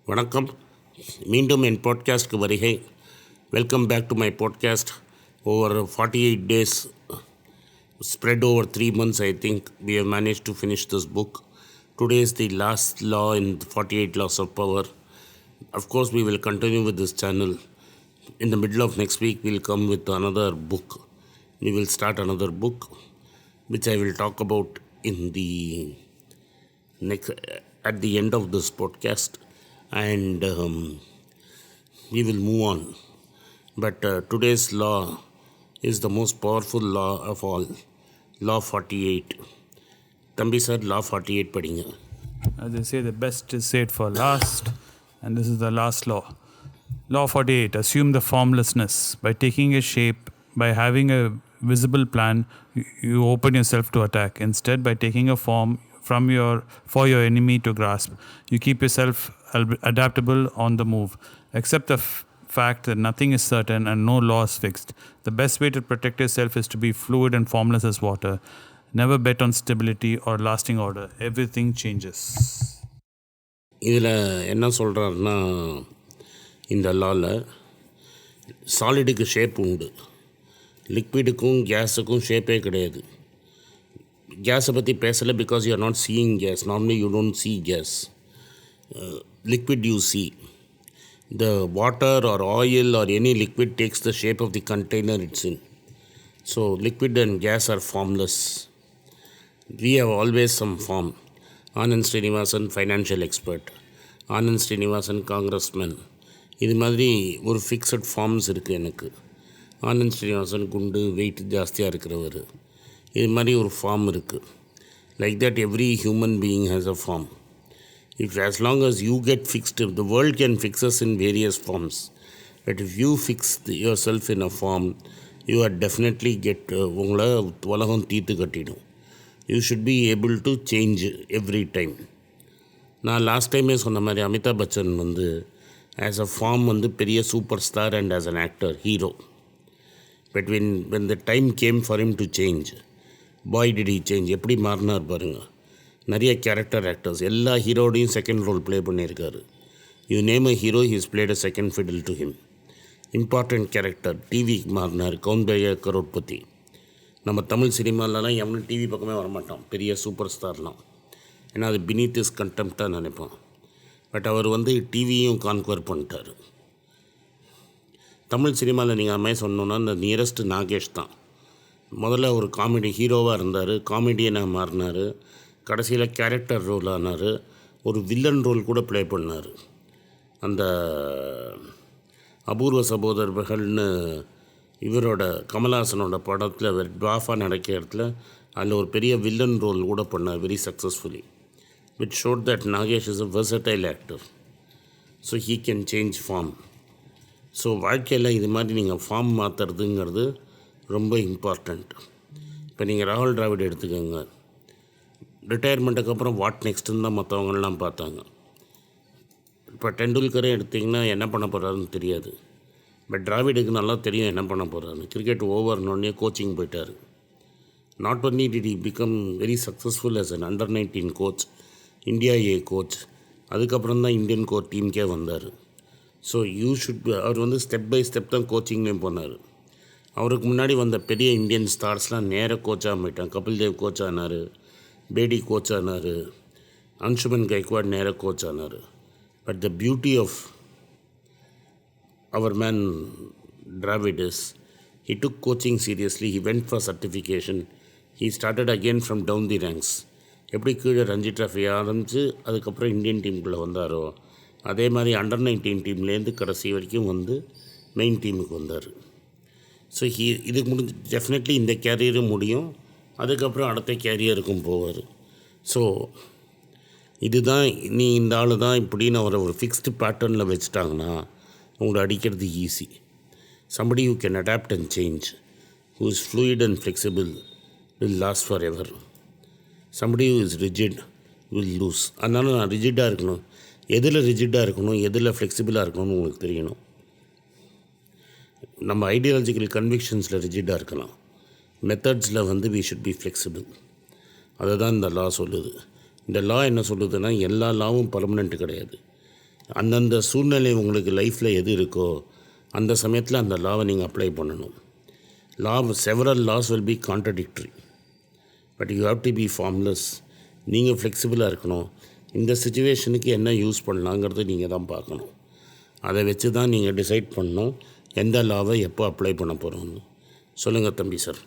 வணக்கம். மீண்டும் என் பாட்காஸ்ட்க்கு வருகை. Welcome back to my podcast. ஓவர் 48 days, spread over 3 months, I think we have managed to finish this book. Today is the last law in the 48 laws of power. Of course, we will continue with this channel. In the middle of next week, we'll come with another book. We will start another book, which I will talk about in the next at the end of this podcast. And we will move on. But today's law is the most powerful law of all, Law 48. Thambi sir, Law 48 padinga. As they say, the best is saved for last, and this is the last law. Law 48, assume the formlessness. By taking a shape, by having a visible plan, you open yourself to attack. Instead, by taking a form for your enemy to grasp, you keep yourself adaptable on the move. Accept the fact that nothing is certain and no law is fixed. The best way to protect yourself is to be fluid and formless as water. Never bet on stability or lasting order. Everything changes. இதில் என்ன சொல்கிறாருன்னா, இந்த லாவில் சாலிடுக்கு shape உண்டு, லிக்விடுக்கும் கேஸுக்கும் ஷேப்பே கிடையாது. கேஸை பற்றி பேசலை because you are not seeing gas. Normally you don't see gas. Liquid you see. The water or oil or any liquid takes the shape of the container it's in. So liquid and gas are formless. We have always some form. Anand Srinivasan, financial expert. Anand Srinivasan, congressman. இது மாதிரி ஒரு fixed forms இருக்குது எனக்கு. ஆனந்த் ஸ்ரீனிவாசன் குண்டு, wait ஜாஸ்தியாக இருக்கிறவர். இது மாதிரி ஒரு ஃபார்ம் இருக்குது. Like that every human being has a form. If as long as you get fixed, the world can fix us in various forms. But if you fix yourself in a form, you are definitely உங்களை உலகம் தீர்த்து கட்டிடும். You should be able to change every time. நான் last டைமே சொன்ன மாதிரி Amitabh Bachchan as a form பெரிய super star and as an actor, hero. But when the time came for him to change, boy did he change. எப்படி மாறினார் பாருங்கள். நிறைய character actors எல்லா ஹீரோடையும் செகண்ட் ரோல் ப்ளே பண்ணியிருக்காரு. You name a hero, he's played a second ஃபிடில் to him. Important character. டிவிக்கு மாறினார், gown பையா கரோட்பதி. நம்ம தமிழ் சினிமாலலாம் எவனும் டிவி பக்கமே வரமாட்டான், பெரிய சூப்பர் ஸ்டார்லாம். ஏன்னா அது பினீத் இஸ் கண்டெம்ப்டாக நினைப்பான். பட் அவர் டிவியும் கான்குவர் பண்ணிட்டார். தமிழ் சினிமாவில் நீங்கள் அது மாதிரி சொன்னோன்னா இந்த நியரஸ்ட் நாகேஷ் தான். முதல்ல ஒரு காமெடி ஹீரோவாக இருந்தார், காமெடியனாக மாறினார், கடைசியில் கேரக்டர் ரோல் ஆனார், ஒரு வில்லன் ரோல் கூட ப்ளே பண்ணார். அந்த அபூர்வ சகோதரர்கள்னு இவரோட கமல்ஹாசனோட படத்தில் ட்வாஃபாக நடக்கிற இடத்துல அதில் ஒரு பெரிய வில்லன் ரோல் கூட பண்ணார், very successfully. Which showed that Nagesh is a versatile actor. So he can change form. So வாழ்க்கையில் இது மாதிரி நீங்கள் ஃபார்ம் மாற்றுறதுங்கிறது ரொம்ப இம்பார்ட்டண்ட். இப்போ நீங்கள் ராகுல் டிராவிட் எடுத்துக்கோங்க. ரிட்டையர்மெண்ட்டுக்கு அப்புறம் வாட் நெக்ஸ்ட்டுன்னு தான் மற்றவங்கள்லாம் பார்த்தாங்க. இப்போ டெண்டுல்கரே எடுத்திங்கன்னா என்ன பண்ண போகிறாருன்னு தெரியாது. பட் டிராவிடுக்கு நல்லா தெரியும் என்ன பண்ண போகிறாருன்னு. கிரிக்கெட் ஓவர்னோடனே கோச்சிங் போயிட்டார். Not only did he become very successful as an under 19 coach, India A coach. அதுக்கப்புறம் தான் இந்தியன் டீமுக்கே வந்தார். ஸோ அவர் ஸ்டெப் பை ஸ்டெப் தான் கோச்சிங்லேயும் போனார். அவருக்கு முன்னாடி வந்த பெரிய இந்தியன் ஸ்டார்ஸ்லாம் நேராக கோச்சாக போயிட்டான். கபில் தேவ் கோச் ஆனார், பேடி கோச் ஆனார், அன்சுமன் கைக்வாட் நேராக கோச் ஆனார். பட் த பியூட்டி ஆஃப் அவர் man Dravid is he took coaching seriously. He went for certification. He started again from down the ranks. எப்படி கீழே ரஞ்சி ட்ராஃபி ஆரம்பித்து அதுக்கப்புறம் இந்தியன் டீமுக்குள்ளே வந்தாரோ அதே மாதிரி அண்டர் 19 டீம்லேருந்து கடைசி வரைக்கும் மெயின் டீமுக்கு வந்தார். ஸோ இதுக்கு முடிஞ்சு டெஃபினெட்லி இந்த கேரியரும் முடியும், அதுக்கப்புறம் அடுத்த கேரியருக்கும் போவார். ஸோ இதுதான் இந்த ஆள் தான் இப்படின்னு அவரை ஒரு ஃபிக்ஸ்டு பேட்டர்னில் வச்சுட்டாங்கன்னா உங்களை அடிக்கிறது easy. somebody who can adapt and change, who is fluid and flexible will last forever. somebody who is rigid will lose. அதனால் நான் ரிஜிட்டாக இருக்கணும். எதில் ரிஜிட்டாக இருக்கணும், எதில் ஃப்ளெக்சிபிளாக இருக்கணும்னு உங்களுக்கு தெரியணும். நம்ம ஐடியாலஜிக்கல் கன்விக்ஷன்ஸில் ரிஜிட்டாக இருக்கலாம், மெத்தட்ஸில் we should be flexible. அதை தான் இந்த லா சொல்லுது. இந்த லா என்ன சொல்லுதுன்னா, எல்லா லாவும் பர்மனெண்ட் கிடையாது. அந்தந்த சூழ்நிலை உங்களுக்கு லைஃப்பில் எது இருக்கோ அந்த சமயத்தில் அந்த லாவை நீங்கள் அப்ளை பண்ணணும். Several laws will be contradictory, but you have to be formless. நீங்கள் ஃப்ளெக்சிபிளாக இருக்கணும். இந்த சுச்சுவேஷனுக்கு என்ன யூஸ் பண்ணலாங்கிறது நீங்கள் தான் பார்க்கணும். அதை வச்சு தான் நீங்கள் டிசைட் பண்ணணும் எந்த லாவை எப்போ அப்ளை பண்ண போகிறோம்னு. சொல்லுங்கள் தம்பி sir.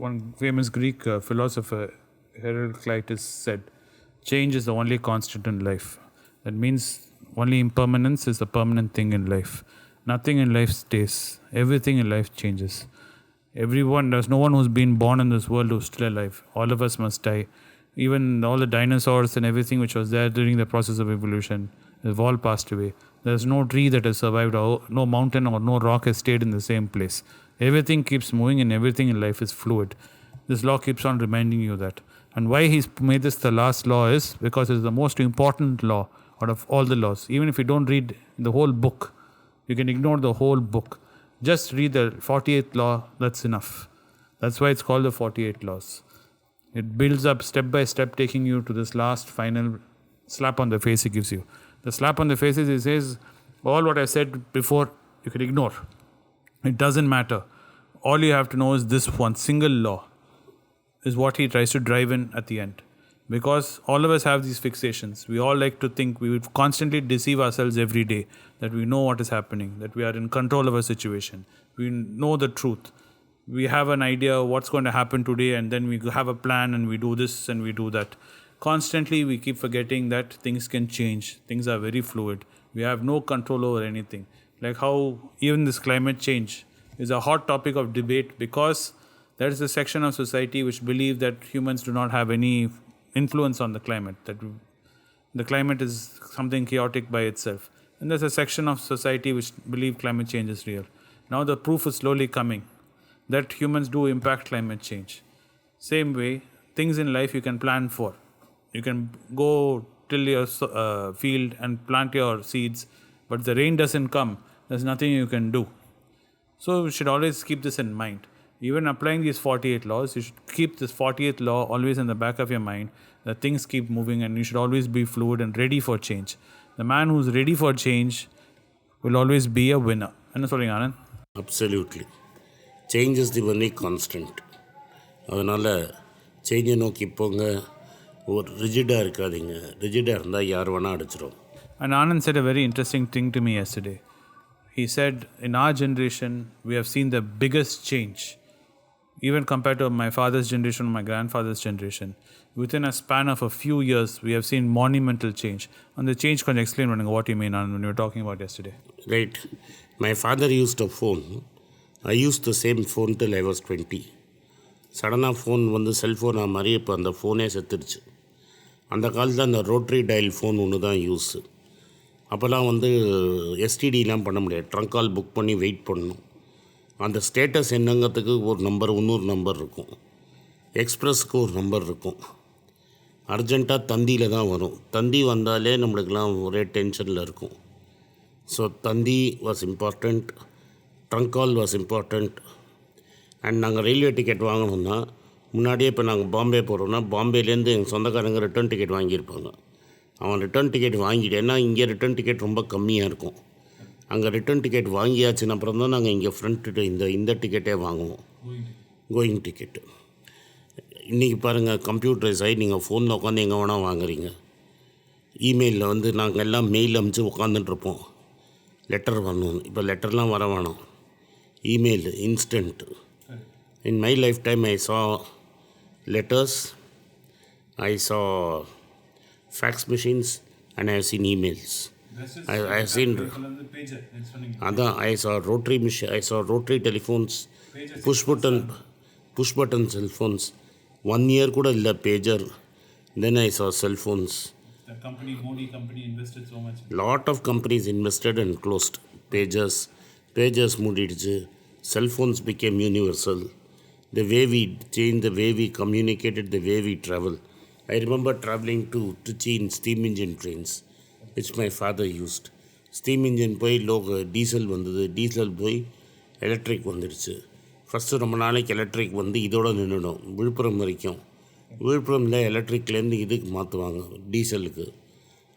One famous Greek philosopher, Heraclitus, said, "Change is the only constant in life." That means only impermanence is the permanent thing in life. Nothing in life stays. Everything in life changes. There's no one who's been born in this world who's still alive. All of us must die. Even all the dinosaurs and everything which was there during the process of evolution have all passed away. There's no tree that has survived, or no mountain or no rock has stayed in the same place. Everything keeps moving and everything in life is fluid. This law keeps on reminding you that. And why he's made this the last law is because it's the most important law out of all the laws. Even if you don't read the whole book, you can ignore the whole book. Just read the 48th law, that's enough. That's why it's called the 48 laws. It builds up step by step, taking you to this last final slap on the face it gives you. The slap on the face is, it says, all what I said before, you can ignore. It doesn't matter. All you have to know is this one single law is what he tries to drive in at the end. Because all of us have these fixations. We all like to think, we would constantly deceive ourselves every day that we know what is happening, that we are in control of a situation. We know the truth. We have an idea of what's going to happen today, and then we have a plan and we do this and we do that. Constantly we keep forgetting that things can change. Things are very fluid. We have no control over anything. Like how even this climate change is a hot topic of debate, because there is a section of society which believe that humans do not have any influence on the climate, that the climate is something chaotic by itself. And there's a section of society which believe climate change is real. Now the proof is slowly coming that humans do impact climate change. Same way, things in life you can plan for. You can go till your field and plant your seeds, but if the rain doesn't come, there's nothing you can do. So you should always keep this in mind. Even applying these 48 laws, you should keep this 48th law always in the back of your mind, that things keep moving and you should always be fluid and ready for change. The man who's ready for change will always be a winner. என்ன சொல்றீங்க Anand? Absolutely. Change is the only constant. அதனால் சேஞ்சை நோக்கி போங்க. ஒரு ரிஜிடாக இருக்காதீங்க. ரிஜிடாக இருந்தால் யார் வேணால் அடிச்சிடும். And Anand said a very interesting thing to me yesterday. He said, in our generation, we have seen the biggest change, even compared to my father's generation or my grandfather's generation. Within a span of a few years, we have seen monumental change. And the change, can you explain what you mean, Anand, when you were talking about yesterday? Right. My father used a phone. I used the same phone till I was 20. சடனாக phone வந்து செல்ஃபோனாக மாதிரி இப்போ அந்த ஃபோனே செத்துருச்சு. அந்த காலத்தில் அந்த rotary dial phone ஒன்று தான் யூஸு. அப்போல்லாம் வந்து எஸ்டிடிலாம் பண்ண முடியாது. ட்ரங்க் கால் புக் பண்ணி வெயிட் பண்ணணும். அந்த ஸ்டேட்டஸ் என்னங்கிறதுக்கு ஒரு நம்பர், இன்னொரு நம்பர் இருக்கும். எக்ஸ்ப்ரெஸ்க்கு ஒரு நம்பர் இருக்கும். அர்ஜெண்ட்டாக தந்தியில் தான் வரும். தந்தி வந்தாலே நம்மளுக்கெல்லாம் ஒரே டென்ஷனில் இருக்கும். ஸோ தந்தி was important, trunk call was important. And நாங்கள் ரயில்வே டிக்கெட் வாங்கணுன்னா முன்னாடியே, இப்போ நாங்கள் பாம்பே போகிறோன்னா பாம்பேலேருந்து எங்கள் சொந்தக்காரங்க ரிட்டர்ன் டிக்கெட் வாங்கியிருப்பாங்க. அவன் ரிட்டர்ன் டிக்கெட் வாங்கிட்டேன்னா இங்கே ரிட்டர்ன் டிக்கெட் ரொம்ப கம்மியாக இருக்கும். அங்கே ரிட்டர்ன் டிக்கெட் வாங்கியாச்சுன்னு அப்புறம் தான் நாங்கள் இங்கே ஃப்ரண்ட்டு இந்த டிக்கெட்டே வாங்குவோம், கோயிங் டிக்கெட்டு. இன்றைக்கி பாருங்கள், கம்ப்யூட்டரைஸ் ஆகி நீங்கள் ஃபோனில் உட்காந்து எங்கே வேணால் வாங்குறீங்க. இமெயிலில் வந்து நாங்கள் எல்லாம் மெயில் அனுப்பிச்சு உட்காந்துட்ருப்போம். லெட்டர் வரணும். இப்போ லெட்டர்லாம் வர வேணாம், email instant. In my lifetime, I saw letters, I saw fax machines, and I have seen emails. I have seen. I saw rotary machine. I saw rotary telephones, push button cell phones. 1 year kuda illa pager. Then I saw cell phones. The Modi company invested so much. Lot of companies invested and closed. Pagers மூடிடுச்சு. Cell phones became universal. The way we changed, the way we communicated, the way we travel. I remember traveling to Trichy in steam engine trains, which my father used. Steam engine போய் diesel வந்தது, diesel போய் electric வந்துடுச்சு. First ரொம்ப நாளைக்கு electric வந்து இதோடு நின்றுடும், விழுப்புரம் வரைக்கும். விழுப்புரமில் எலக்ட்ரிக்லேருந்து இதுக்கு மாற்றுவாங்க, டீசலுக்கு.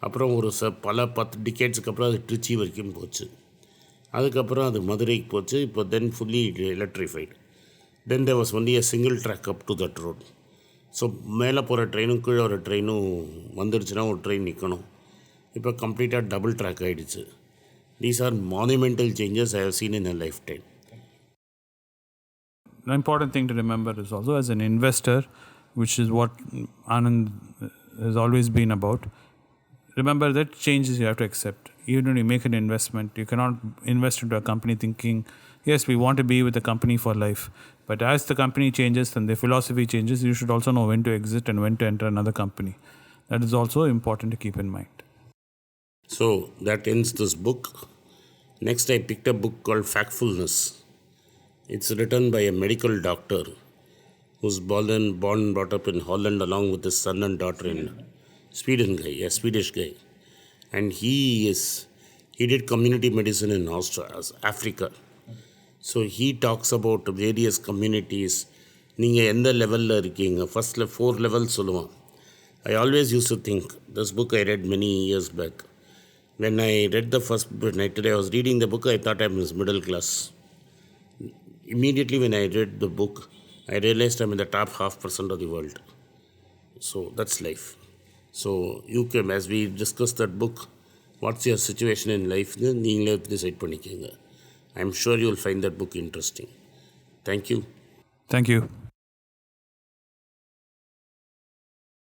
அப்புறம் ஒரு பல 10 டிகேட்ஸுக்கு அப்புறம் அது திருச்சி வரைக்கும் போச்சு. அதுக்கப்புறம் அது மதுரைக்கு போச்சு. இப்போ then fully electrified. Then there was only a single track up to that road. So மேலே போகிற ட்ரெயினும் கீழே வர ட்ரெயினும் வந்துடுச்சுன்னா ஒரு ட்ரெயின் நிற்கணும். இப்போ கம்ப்ளீட்டாக டபுள் ட்ராக் ஆகிடுச்சு. These are monumental changes I have seen in a life time. An important thing to remember is also, as an investor, which is what Anand has always been about, remember that changes you have to accept. Even when you make an investment, you cannot invest into a company thinking, yes, we want to be with the company for life. But as the company changes and the philosophy changes, you should also know when to exit and when to enter another company. That is also important to keep in mind. So that ends this book. Next, I picked a book called Factfulness. It's written by a medical doctor who's born and brought up in Holland along with his son and daughter in Sweden guy, a Swedish guy. And he did community medicine in Africa. So he talks about various communities. நீங்கள் எந்த லெவலில் இருக்கீங்க, ஃபஸ்ட்டில் 4 levels சொல்லுவான். I always used to think, this book I read many years back. When I read the first bit, today I was reading the book, I thought I was middle class. Immediately when I read the book, I realized I'm in the top 0.5% of the world. So that's life. So you can, as we discuss that book, what's your situation in life, நீங்களே decide பண்ணிக்கோங்க. I'm sure you'll find that book interesting. Thank you. Thank you.